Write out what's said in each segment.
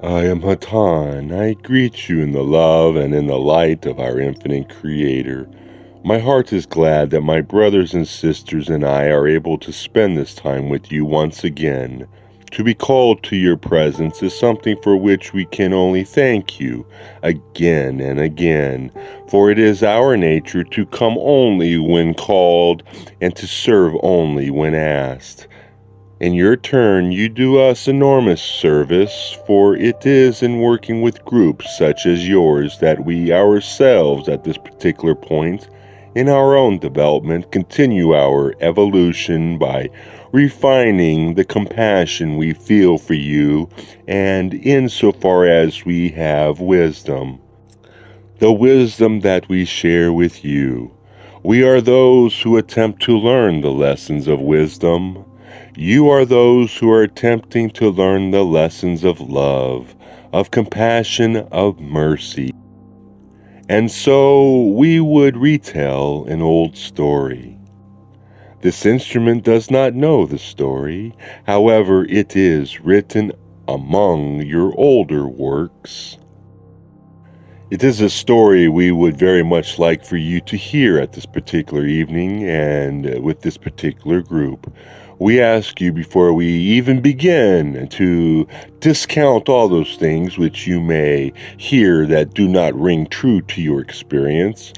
I am Hatonn. I greet you in the love and in the light of our infinite Creator. My heart is glad that my brothers and sisters and I are able to spend this time with you once again. To be called to your presence is something for which we can only thank you again and again, for it is our nature to come only when called and to serve only when asked. In your turn, you do us enormous service, for it is in working with groups such as yours that we ourselves, at this particular point in our own development, continue our evolution by refining the compassion we feel for you, and insofar as we have wisdom, the wisdom that we share with you. We are those who attempt to learn the lessons of wisdom. You are those who are attempting to learn the lessons of love, of compassion, of mercy. And so we would retell an old story. This instrument does not know the story, however, it is written among your older works. It is a story we would very much like for you to hear at this particular evening and with this particular group. We ask you before we even begin to discount all those things which you may hear that do not ring true to your experience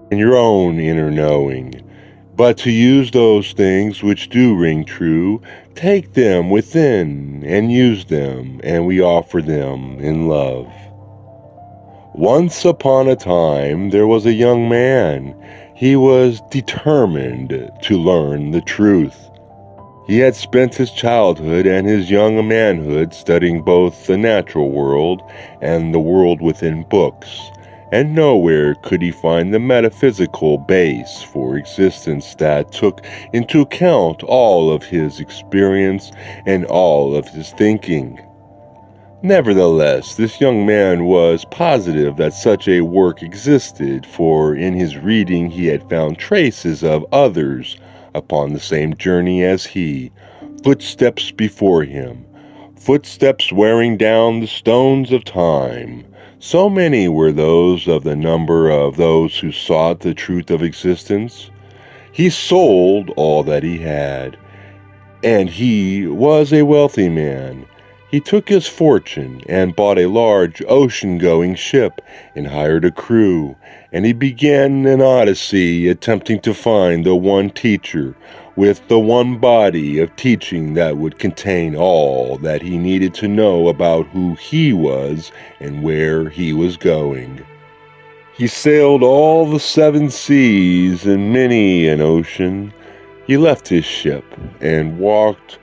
and your own inner knowing, but to use those things which do ring true, take them within and use them, and we offer them in love. Once upon a time, there was a young man. He was determined to learn the truth. He had spent his childhood and his young manhood studying both the natural world and the world within books, and nowhere could he find the metaphysical base for existence that took into account all of his experience and all of his thinking. Nevertheless, this young man was positive that such a work existed, for in his reading he had found traces of others upon the same journey as he, footsteps before him, footsteps wearing down the stones of time. So many were those of the number of those who sought the truth of existence. He sold all that he had, and he was a wealthy man. He took his fortune and bought a large ocean-going ship and hired a crew, and he began an odyssey attempting to find the one teacher with the one body of teaching that would contain all that he needed to know about who he was and where he was going. He sailed all the 7 seas and many an ocean. He left his ship and walked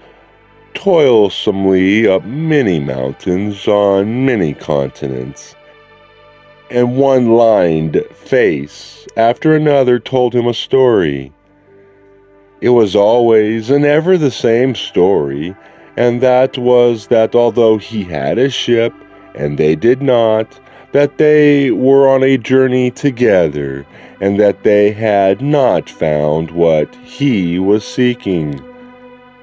toilsomely up many mountains on many continents, and one lined face after another told him a story. It was always and ever the same story, and that was that although he had a ship and they did not, that they were on a journey together, and that they had not found what he was seeking.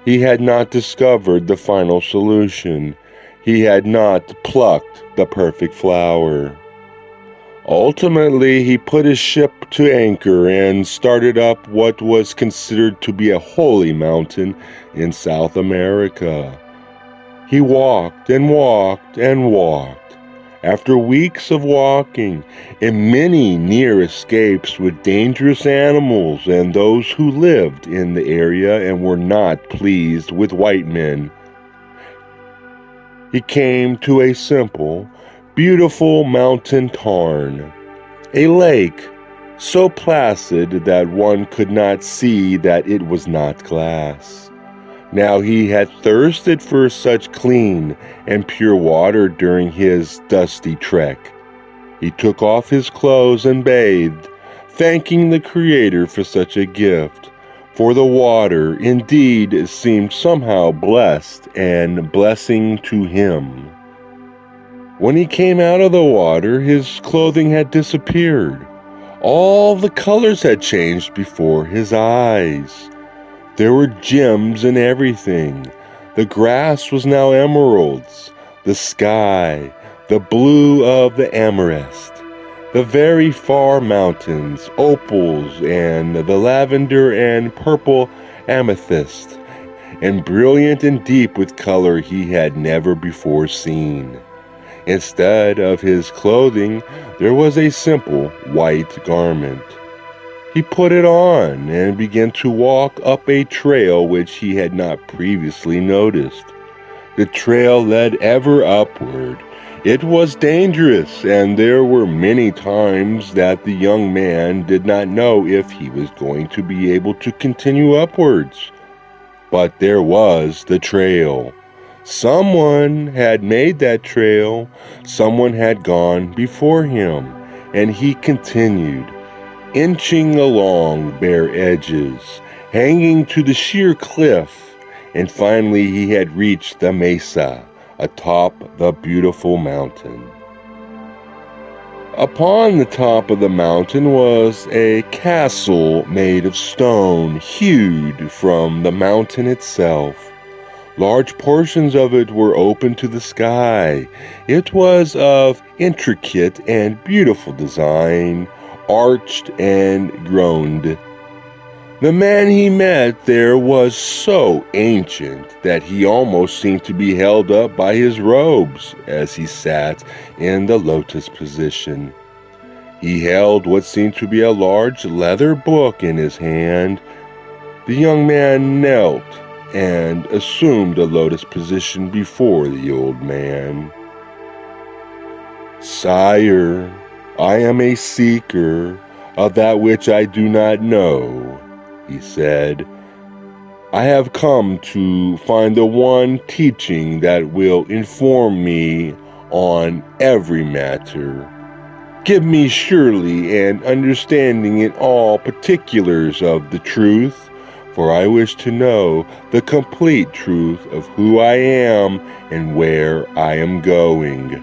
He had not discovered the final solution. He had not plucked the perfect flower. Ultimately, he put his ship to anchor and started up what was considered to be a holy mountain in South America. He walked and walked and walked. After weeks of walking and many near escapes with dangerous animals and those who lived in the area and were not pleased with white men, he came to a simple, beautiful mountain tarn, a lake so placid that one could not see that it was not glass. Now he had thirsted for such clean and pure water during his dusty trek. He took off his clothes and bathed, thanking the Creator for such a gift, for the water indeed seemed somehow blessed and blessing to him. When he came out of the water, his clothing had disappeared. All the colors had changed before his eyes. There were gems in everything. The grass was now emeralds. the sky, the blue of the amethyst, the very far mountains, opals, and the lavender and purple amethyst, and brilliant and deep with color he had never before seen. Instead of his clothing, there was a simple white garment. He put it on and began to walk up a trail which he had not previously noticed. The trail led ever upward. It was dangerous, and there were many times that the young man did not know if he was going to be able to continue upwards. But there was the trail. Someone had made that trail. Someone had gone before him, and he continued, inching along bare edges, hanging to the sheer cliff, and finally he had reached the mesa atop the beautiful mountain. Upon the top of the mountain was a castle made of stone, hewed from the mountain itself. Large portions of it were open to the sky. It was of intricate and beautiful design, arched and groined. The man he met there was so ancient that he almost seemed to be held up by his robes as he sat in the lotus position. He held what seemed to be a large leather book in his hand. The young man knelt and assumed a lotus position before the old man. "Sire, I am a seeker of that which I do not know," he said. "I have come to find the one teaching that will inform me on every matter. Give me surely an understanding in all particulars of the truth, for I wish to know the complete truth of who I am and where I am going."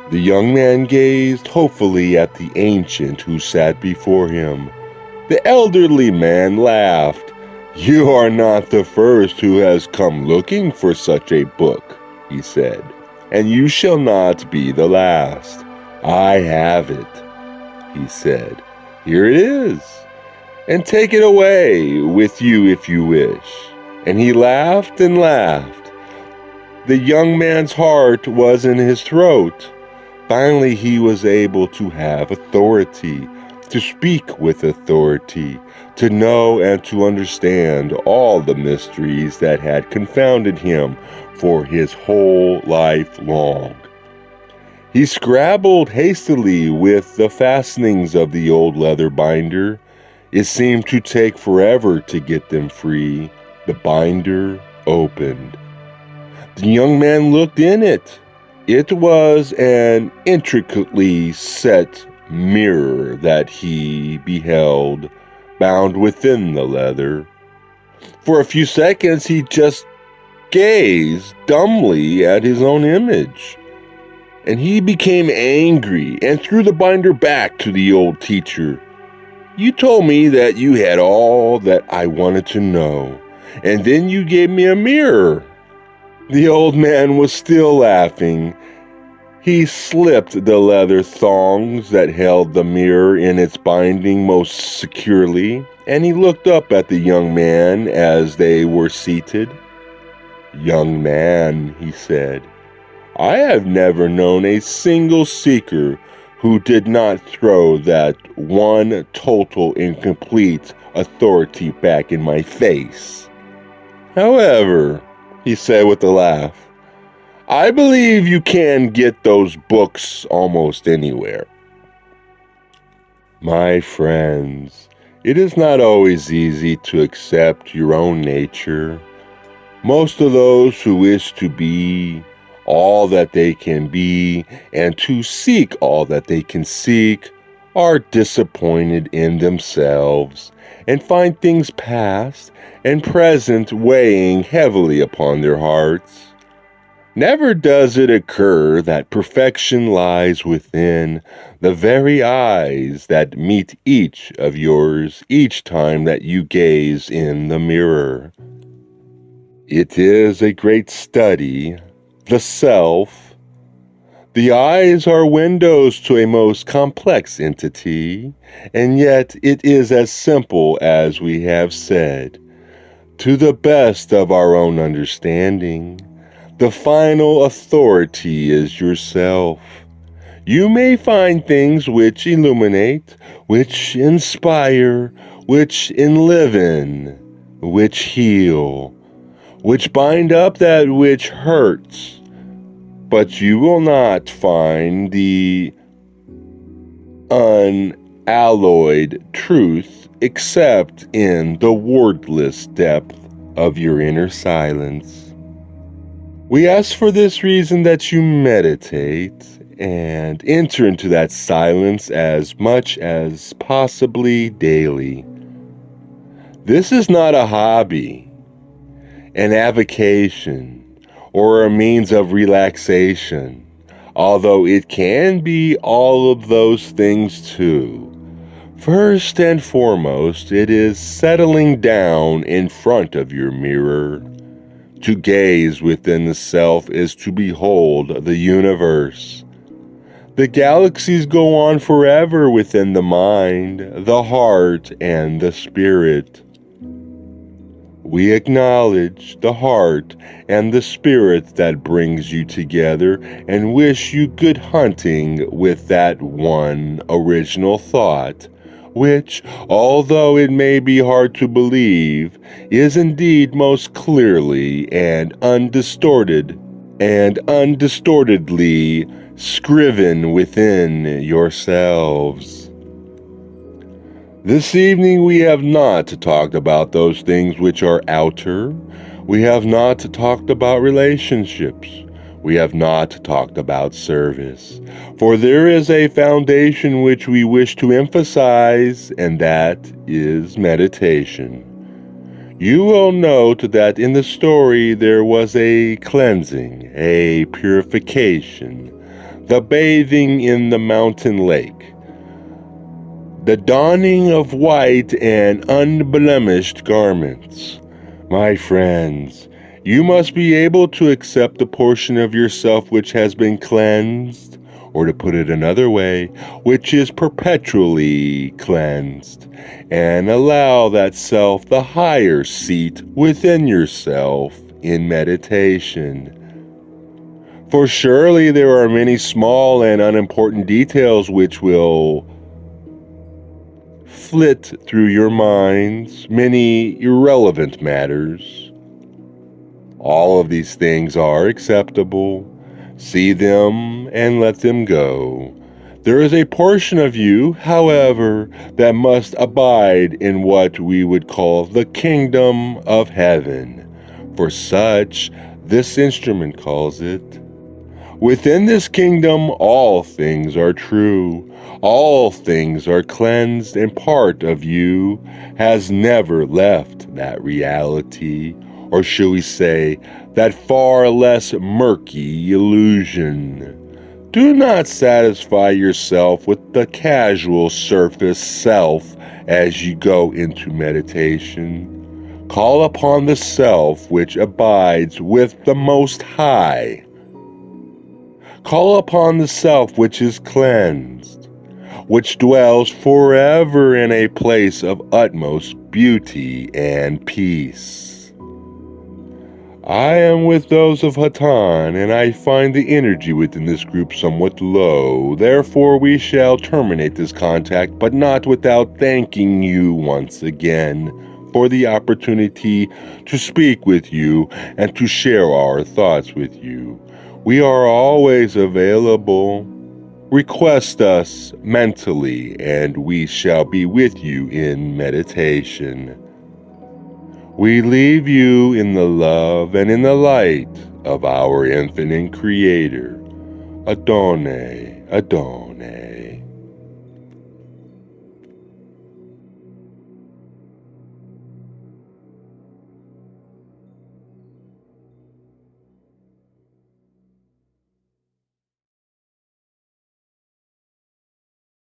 The young man gazed hopefully at the ancient who sat before him. The elderly man laughed. "You are not the first who has come looking for such a book," he said, "and you shall not be the last. I have it," he said. "Here it is, and take it away with you if you wish." And he laughed and laughed. The young man's heart was in his throat. Finally, he was able to have authority, to speak with authority, to know and to understand all the mysteries that had confounded him for his whole life long. He scrabbled hastily with the fastenings of the old leather binder. It seemed to take forever to get them free. The binder opened. The young man looked in it. It was an intricately set mirror that he beheld, bound within the leather. For a few seconds he just gazed dumbly at his own image. And he became angry and threw the binder back to the old teacher. "You told me that you had all that I wanted to know, and then you gave me a mirror." The old man was still laughing. He slipped the leather thongs that held the mirror in its binding most securely, and he looked up at the young man as they were seated. "Young man," he said, "I have never known a single seeker who did not throw that one total and complete authority back in my face. However," he said with a laugh, "I believe you can get those books almost anywhere." My friends, it is not always easy to accept your own nature. Most of those who wish to be all that they can be and to seek all that they can seek are disappointed in themselves and find things past and present weighing heavily upon their hearts. Never does it occur that perfection lies within the very eyes that meet each of yours each time that you gaze in the mirror. It is a great study the self. The eyes are windows to a most complex entity, and yet it is as simple as we have said. To the best of our own understanding, the final authority is yourself. You may find things which illuminate, which inspire, which enliven, which heal, which bind up that which hurts, but you will not find the unalloyed truth except in the wordless depth of your inner silence. We ask for this reason that you meditate and enter into that silence as much as possibly daily. This is not a hobby, an avocation, or a means of relaxation, although it can be all of those things too. First and foremost, it is settling down in front of your mirror. To gaze within the self is to behold the universe. The galaxies go on forever within the mind, the heart, and the spirit. We acknowledge the heart and the spirit that brings you together and wish you good hunting with that one original thought, which, although it may be hard to believe, is indeed most clearly and undistortedly scriven within yourselves. This evening we have not talked about those things which are outer. We have not talked about relationships. We have not talked about service. For there is a foundation which we wish to emphasize, and that is meditation. You will note that in the story there was a cleansing, a purification, the bathing in the mountain lake, the donning of white and unblemished garments. My friends, you must be able to accept the portion of yourself which has been cleansed, or to put it another way, which is perpetually cleansed, and allow that self the higher seat within yourself in meditation. For surely there are many small and unimportant details which will flit through your minds, many irrelevant matters. All of these things are acceptable. See them and let them go. There is a portion of you, however, that must abide in what we would call the kingdom of heaven. For such, this instrument calls it. Within this kingdom, all things are true. All things are cleansed, and part of you has never left that reality, or shall we say, that far less murky illusion. Do not satisfy yourself with the casual surface self as you go into meditation. Call upon the self which abides with the Most High. Call upon the self which is cleansed, which dwells forever in a place of utmost beauty and peace. I am with those of Hatonn, and I find the energy within this group somewhat low. Therefore we shall terminate this contact, but not without thanking you once again for the opportunity to speak with you and to share our thoughts with you. We are always available. Request us mentally, and we shall be with you in meditation. We leave you in the love and in the light of our infinite Creator. Adonai, Adon.